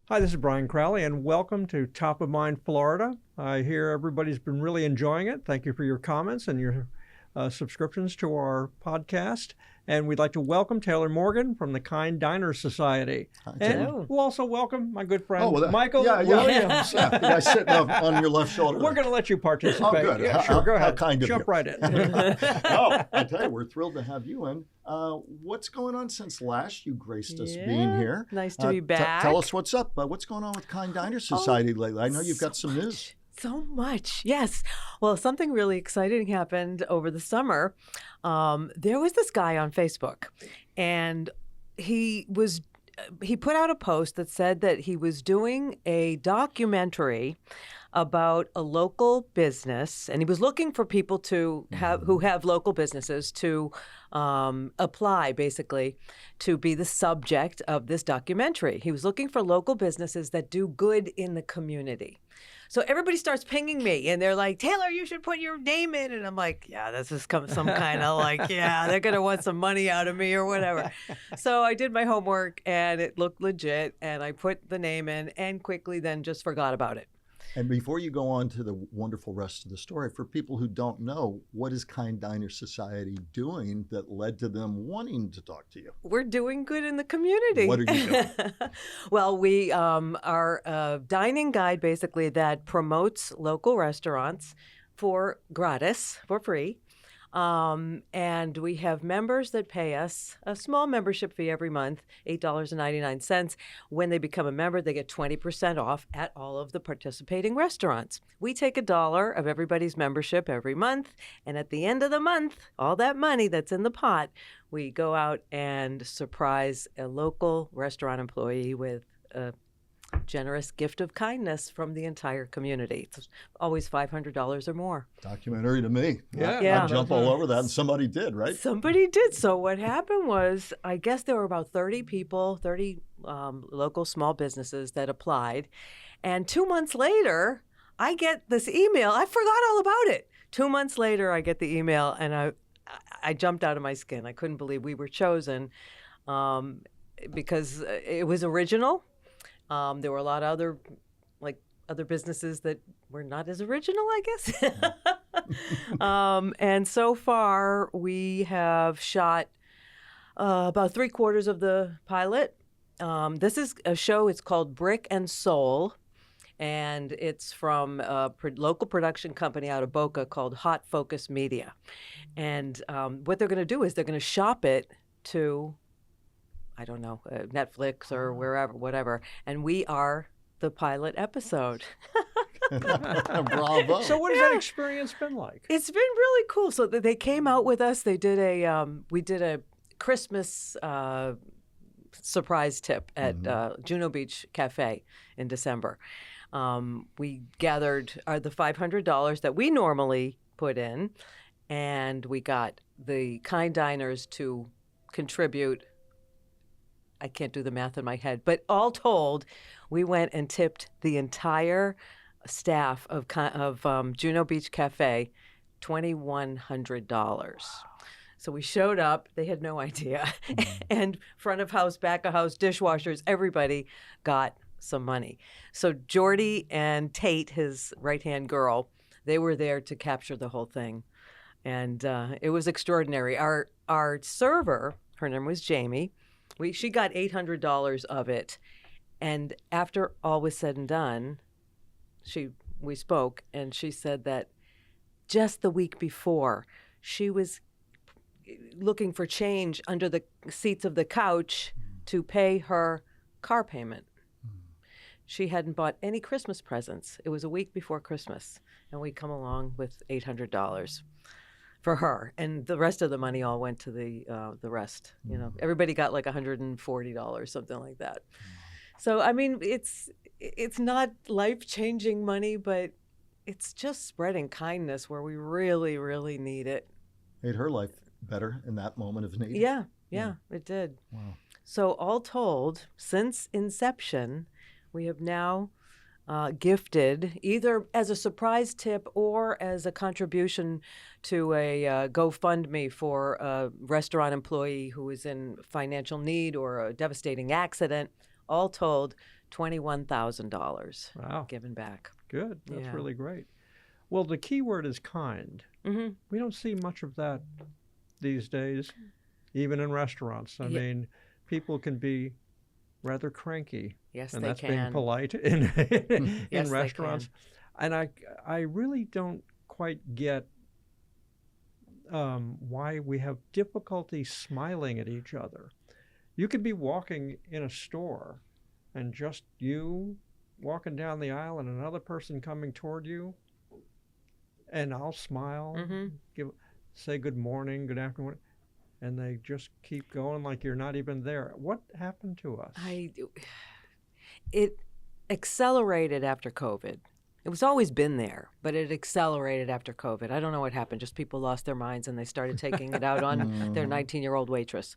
Hi, this is Brian Crowley, and welcome to Top of Mind, Florida. I hear everybody's been really enjoying it. Thank you for your comments and your subscriptions to our podcast. And we'd like to welcome Taylor Morgan from the Kind Diner Society. Hi, and Taylor. we'll also welcome my good friend, Oh, Michael yeah. Williams. Yeah, the guy sitting on your left shoulder. We're going to let you participate. Oh, good. Yeah, sure. Go ahead. How kind of Jump you. right in. No, I tell you, we're thrilled to have you in. What's going on since last you graced us being here? Nice to be back. Tell us what's up. What's going on with Kind Diner Society lately? I know you've got some news. So much, yes. Well, something really exciting happened over the summer. There was this guy on Facebook, and he put out a post that said that he was doing a documentary about a local business, and he was looking for people to have who have local businesses to apply, basically, to be the subject of this documentary. He was looking for local businesses that do good in the community. So everybody starts pinging me, and they're like, Taylor, you should put your name in. And I'm like, yeah, this is some kind of like, yeah, they're going to want some money out of me or whatever. So I did my homework, and it looked legit, and I put the name in and quickly then just forgot about it. And before you go on to the wonderful rest of the story, for people who don't know, what is Kind Diner Society doing that led to them wanting to talk to you? We're doing good in the community. What are you doing? Well, we are a dining guide, basically, that promotes local restaurants for gratis, for free. And we have members that pay us a small membership fee every month, $8.99. When they become a member, they get 20% off at all of the participating restaurants. We take $1 of everybody's membership every month, and at the end of the month, all that money that's in the pot, we go out and surprise a local restaurant employee with a generous gift of kindness from the entire community. It's always $500 or more. Documentary to me. Yeah. I'd jump all over that, and somebody did, right? Somebody did. So what happened was, I guess there were about 30 people, 30 local small businesses that applied. And 2 months later, I get this email. I forgot all about it. 2 months later, I get the email, and I jumped out of my skin. I couldn't believe we were chosen because it was original. There were a lot of other businesses that were not as original, I guess. And so far, we have shot about 3/4 of the pilot. This is a show. It's called Brick and Soul, and it's from a local production company out of Boca called Hot Focus Media. And what they're going to do is they're going to shop it to, I don't know, Netflix or wherever, whatever. And we are the pilot episode. Bravo. So what has that experience been like? It's been really cool. So they came out with us. They did we did a Christmas surprise tip at Juno Beach Cafe in December. We gathered the $500 that we normally put in, and we got the Kind Diners to contribute. I can't do the math in my head, but all told, we went and tipped the entire staff of Juno Beach Cafe $2,100. So we showed up. They had no idea. And front of house, back of house, dishwashers, everybody got some money. So Jordy and Tate, his right-hand girl, they were there to capture the whole thing. And it was extraordinary. Our server, her name was Jamie, she got $800 of it, and after all was said and done, we spoke, and she said that just the week before, she was looking for change under the seats of the couch to pay her car payment. She hadn't bought any Christmas presents. It was a week before Christmas, and we come along with $800. For her, and the rest of the money all went to the rest. You know, everybody got like $140, something like that. So I mean, it's not life-changing money, but it's just spreading kindness where we really, really need it. Made her life better in that moment of need. Yeah, it did. Wow. So all told, since inception, we have now gifted, either as a surprise tip or as a contribution to a GoFundMe for a restaurant employee who is in financial need or a devastating accident, all told, $21,000 Wow. given back. Good. That's Yeah. really great. Well, the key word is kind. Mm-hmm. We don't see much of that these days, even in restaurants. I Yeah. mean, people can be rather cranky, Yes, and they that's can. being polite in Yes, they restaurants. And I really don't quite get why we have difficulty smiling at each other. You could be walking in a store, and just you walking down the aisle, and another person coming toward you, and I'll smile, say good morning, good afternoon, and they just keep going like you're not even there. What happened to us? It accelerated after COVID. It was always been there, but it accelerated after COVID. I don't know what happened. Just people lost their minds and they started taking it out on their 19-year-old waitress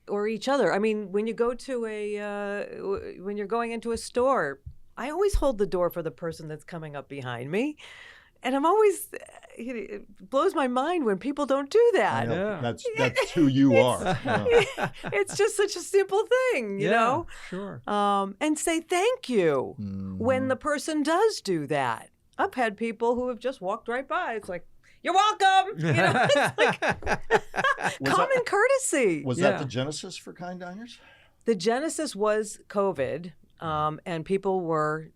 or each other. I mean, when you go to when you're going into a store, I always hold the door for the person that's coming up behind me. And I'm always, it blows my mind when people don't do that. Yeah. That's who you are. Yeah. It's just such a simple thing, you know? Sure. And say thank you when the person does do that. I've had people who have just walked right by. It's like, you're welcome. You know, it's like common courtesy. Was that the genesis for Kind Diners? The genesis was COVID, and people were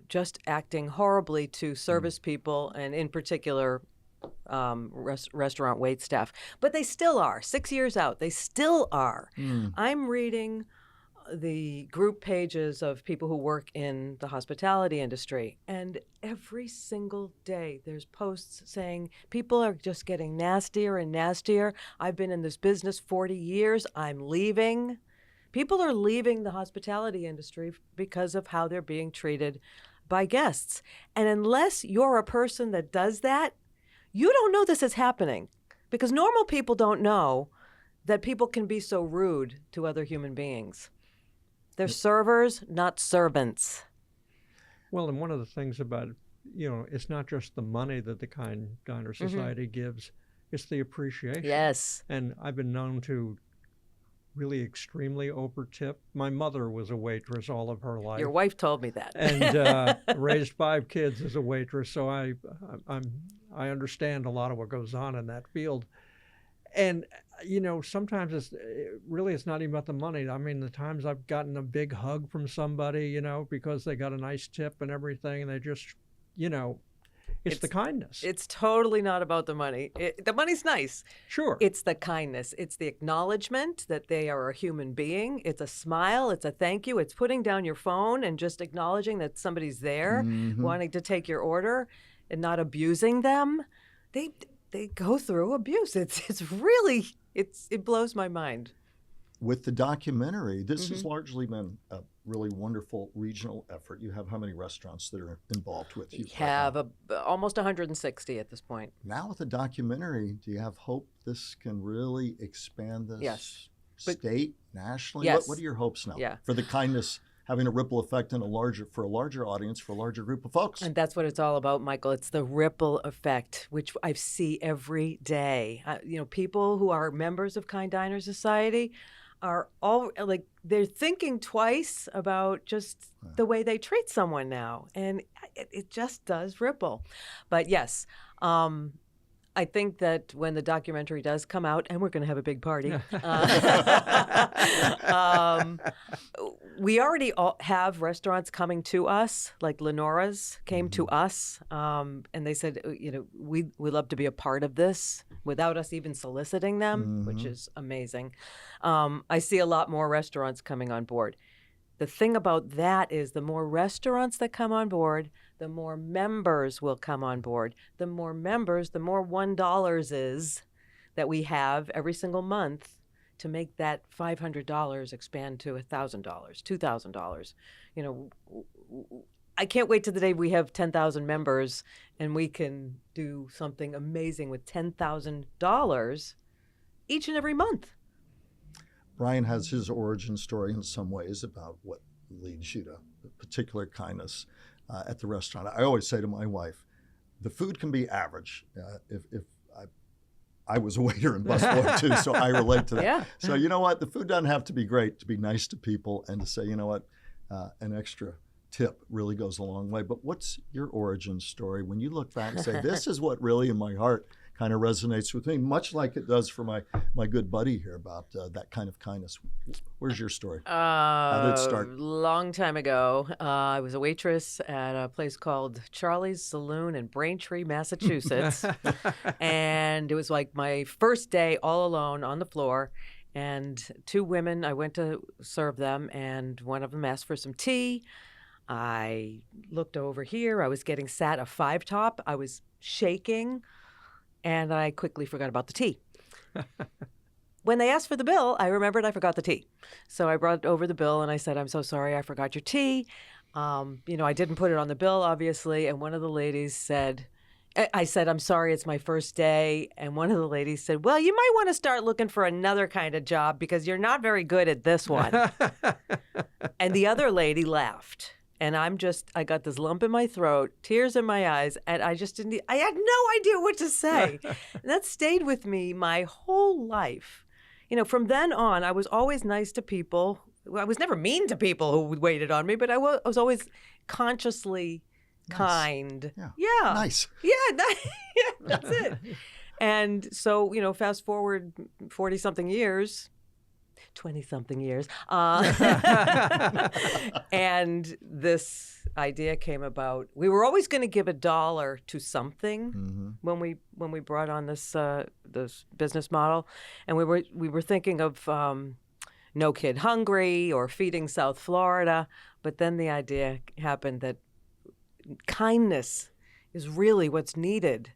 just acting horribly to service people, and in particular, restaurant wait staff. But they still are. 6 years out, they still are. I'm reading the group pages of people who work in the hospitality industry, and every single day there's posts saying people are just getting nastier and nastier. I've been in this business 40 years. I'm leaving. People are leaving the hospitality industry because of how they're being treated by guests. And unless you're a person that does that, you don't know this is happening, because normal people don't know that people can be so rude to other human beings. They're servers, not servants. Well, and one of the things about it, it's not just the money that the Kind Diner Society gives, it's the appreciation. Yes. And I've been known to really extremely over-tip. My mother was a waitress all of her life. Your wife told me that. And raised 5 kids as a waitress, so I understand a lot of what goes on in that field. And sometimes it's not even about the money. I mean, the times I've gotten a big hug from somebody, because they got a nice tip and everything, and they just, it's the kindness. It's totally not about the money. The money's nice. Sure. It's the kindness. It's the acknowledgement that they are a human being. It's a smile. It's a thank you. It's putting down your phone and just acknowledging that somebody's there, wanting to take your order and not abusing them. They go through abuse. It blows my mind. With the documentary, this has largely been a really wonderful regional effort. You have how many restaurants that are involved with you? We have almost 160 at this point. Now with the documentary, do you have hope this can really expand this Yes. state, nationally? Yes. What are your hopes now Yeah. for the kindness having a ripple effect in for a larger audience, for a larger group of folks? And that's what it's all about, Michael. It's the ripple effect, which I see every day. People who are members of Kind Diner Society are all they're thinking twice about just the way they treat someone now, and it just does ripple. But yes, I think that when the documentary does come out, and we're going to have a big party, we already have restaurants coming to us, like Lenora's came to us, and they said, we'd love to be a part of this without us even soliciting them, which is amazing. I see a lot more restaurants coming on board. The thing about that is the more restaurants that come on board, the more members will come on board. The more members, the more $1 is that we have every single month to make that $500 expand to $1,000, $2,000. I can't wait to the day we have 10,000 members and we can do something amazing with $10,000 each and every month. Brian has his origin story in some ways about what leads you to particular kindness at the restaurant. I always say to my wife, the food can be average. If I was a waiter in busboy too, so I relate to that. Yeah. So you know what? The food doesn't have to be great to be nice to people and to say, you know what? an extra tip really goes a long way. But what's your origin story when you look back and say, this is what really in my heart kind of resonates with me, much like it does for my good buddy here about that kind of kindness? Where's your story? How did it start? Long time ago, I was a waitress at a place called Charlie's Saloon in Braintree, Massachusetts. And it was like my first day all alone on the floor. And two women, I went to serve them, and one of them asked for some tea. I looked over here. I was getting sat a 5-top. I was shaking, and I quickly forgot about the tea. When they asked for the bill, I remembered I forgot the tea. So I brought over the bill, and I said, I'm so sorry, I forgot your tea. I didn't put it on the bill, obviously, and one of the ladies said, I said, I'm sorry, it's my first day. And one of the ladies said, well, you might want to start looking for another kind of job because you're not very good at this one. And the other lady laughed. And I got this lump in my throat, tears in my eyes, and I had no idea what to say. And that stayed with me my whole life. From then on, I was always nice to people. I was never mean to people who waited on me, but I was always consciously kind. Yeah. Nice. Yeah, that's it. And so, fast forward 40-something years, 20-something years, and this idea came about. We were always going to give $1 to something when we brought on this business model, and we were thinking of No Kid Hungry or Feeding South Florida, but then the idea happened that kindness is really what's needed.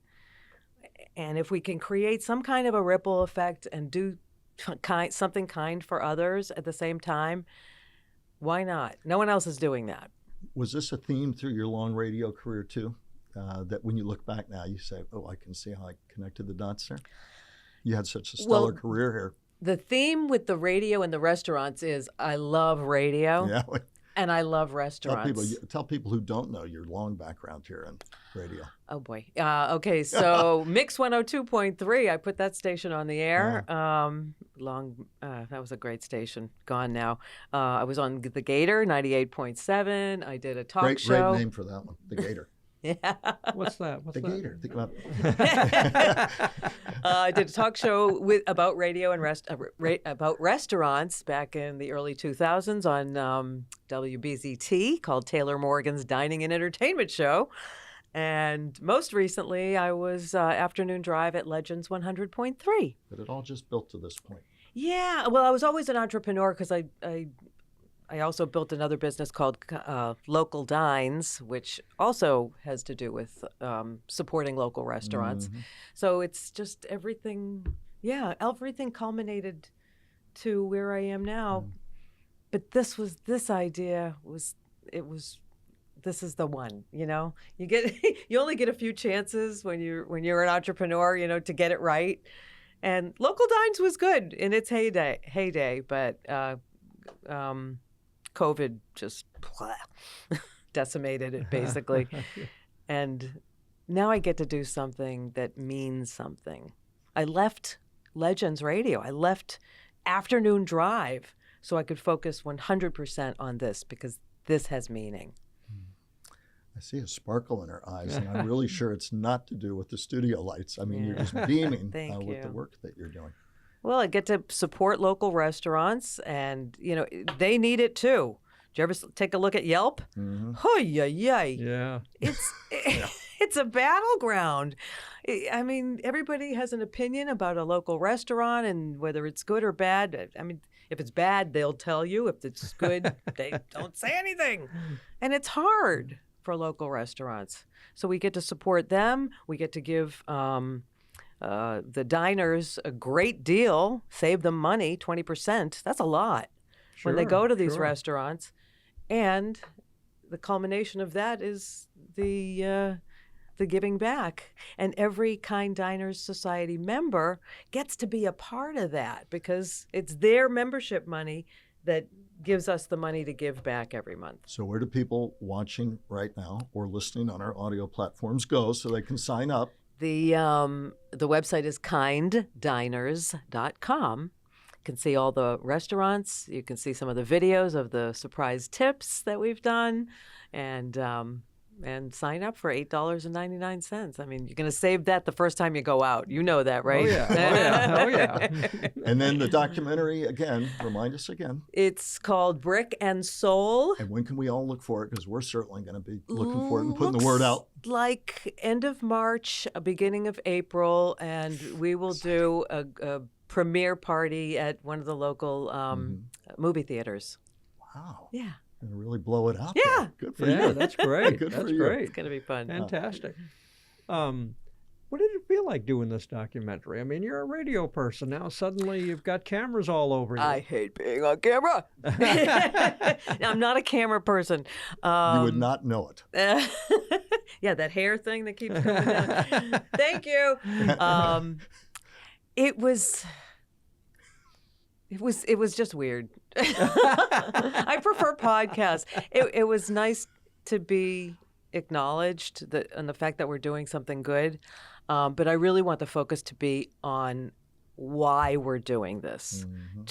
And if we can create some kind of a ripple effect and do something kind for others at the same time, why not? No one else is doing that. Was this a theme through your long radio career too? That when you look back now, you say, oh, I can see how I connected the dots there? You had such a stellar career here. The theme with the radio and the restaurants is I love radio. Yeah. And I love restaurants. Tell people who don't know your long background here in radio. Oh, boy. Okay, so Mix 102.3, I put that station on the air. That was a great station. Gone now. I was on The Gator, 98.7. I did a talk show. Great name for that one, The Gator. Yeah. What's that? The Gator. Think about I did a talk show about radio and about restaurants back in the early 2000s on WBZT called Taylor Morgan's Dining and Entertainment Show. And most recently, I was afternoon drive at Legends 100.3. But it all just built to this point. Yeah. Well, I was always an entrepreneur because I also built another business called Local Dines, which also has to do with supporting local restaurants. So it's just everything, everything culminated to where I am now. But this idea was this is the one, you only get a few chances when you're an entrepreneur, to get it right. And Local Dines was good in its heyday, but COVID just decimated it, basically. And now I get to do something that means something. I left Legends Radio. I left afternoon drive so I could focus 100% on this because this has meaning. I see a sparkle in her eyes, and I'm really sure it's not to do with the studio lights. I mean, you're just beaming with the work that you're doing. Well, I get to support local restaurants, and, they need it too. Did you ever take a look at Yelp? Yeah. It's a battleground. I mean, everybody has an opinion about a local restaurant and whether it's good or bad. I mean, if it's bad, they'll tell you. If it's good, they don't say anything. And it's hard for local restaurants. So we get to support them. We get to give the diners a great deal, save them money, 20%. That's a lot when they go to these restaurants. And the culmination of that is the giving back. And every Kind Diners Society member gets to be a part of that because it's their membership money that gives us the money to give back every month. So where do people watching right now or listening on our audio platforms go so they can sign up? The website is kinddiners.com. can see all the restaurants. You can see some of the videos of the surprise tips that we've done, and sign up for $8.99. I mean, you're going to save that the first time you go out. You know that, right? Oh, yeah. Oh, yeah. Oh, yeah. And then the documentary, again, remind us again. It's called Brick and Soul. And when can we all look for it? Because we're certainly going to be looking for it and putting the word out. Like end of March, beginning of April, and we will do a premiere party at one of the local movie theaters. Wow. Yeah. And really blow it out. Yeah. There. Good for Yeah, you. that's great. Good That's for you. great. It's going to be fun. Fantastic. What did it feel like doing this documentary? I mean, you're a radio person now. Suddenly, you've got cameras all over you. I hate being on camera. I'm not a camera person. You would not know it. Yeah, that hair thing that keeps coming down. Thank you. It was just weird. I prefer podcasts. It was nice to be acknowledged and the fact that we're doing something good. But I really want the focus to be on why we're doing this. Mm-hmm.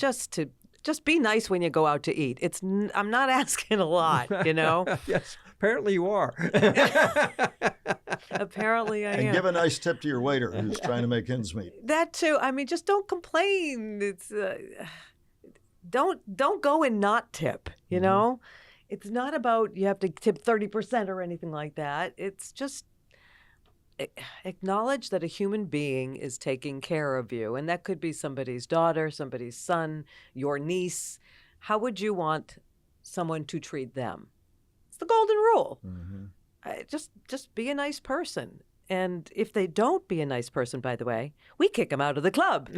Just be nice when you go out to eat. I'm not asking a lot, you know? Yes, apparently you are. Apparently I am. And give a nice tip to your waiter who's trying to make ends meet. That too. I mean, just don't complain. It's don't go and not tip, you know? It's not about you have to tip 30% or anything like that. It's just acknowledge that a human being is taking care of you. And that could be somebody's daughter, somebody's son, your niece. How would you want someone to treat them? It's the golden rule. Just be a nice person. And if they don't be a nice person, by the way, we kick them out of the club.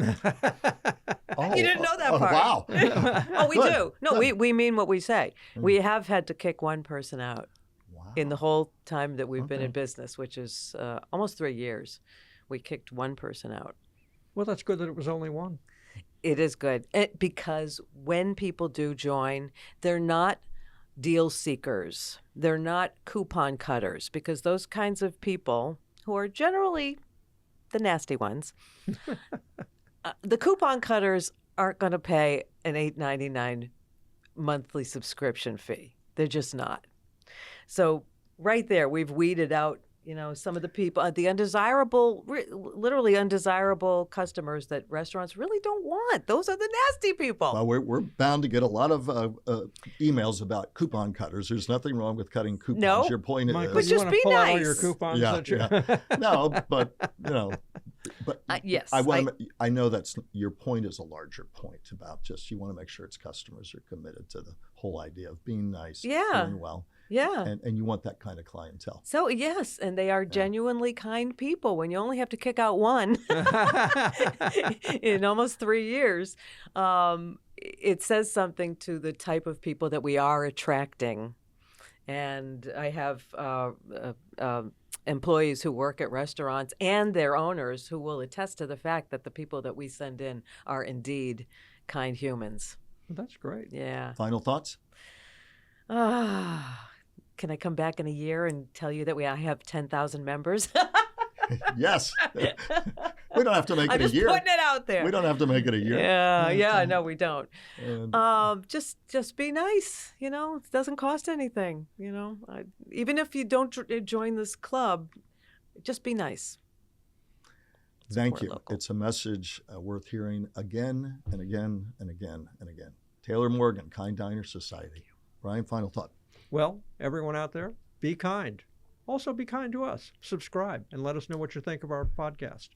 Oh, You didn't know that part. Wow. Oh, we Good. do. No, we mean what we say. We have had to kick one person out Wow. in the whole time that we've been in business, which is almost 3 years. We kicked one person out. Well, that's good that it was only one. It is good because when people do join, they're not deal seekers. They're not coupon cutters, because those kinds of people, who are generally the nasty ones, the coupon cutters aren't going to pay an $8.99 monthly subscription fee. They're just not. So right there, we've weeded out, some of the people, the undesirable, literally undesirable customers that restaurants really don't want. Those are the nasty people. Well, we're bound to get a lot of emails about coupon cutters. There's nothing wrong with cutting coupons. No. Your point Michael, But is, you just want be to pull out all nice. your coupons. yeah, that you... yeah. No, but Yes. I know that's your point is a larger point about just you want to make sure its customers are committed to the whole idea of being nice, Yeah. doing well, Yeah. and you want that kind of clientele. So, yes, and they are genuinely kind people. When you only have to kick out one in almost 3 years, it says something to the type of people that we are attracting. And I have employees who work at restaurants and their owners who will attest to the fact that the people that we send in are indeed kind humans. That's great. Yeah. Final thoughts? Can I come back in a year and tell you that I have 10,000 members? Yes. We don't have to make I'm it a just year. putting it out there. We don't have to make it a year. Yeah, no, we don't. And Just be nice. It doesn't cost anything. Even if you don't join this club, just be nice. thank Support you. local. It's a message worth hearing again and again and again and again. Taylor Morgan, Kind Diner Society. Brian, final thought. Well, everyone out there, be kind. Also, be kind to us. Subscribe and let us know what you think of our podcast.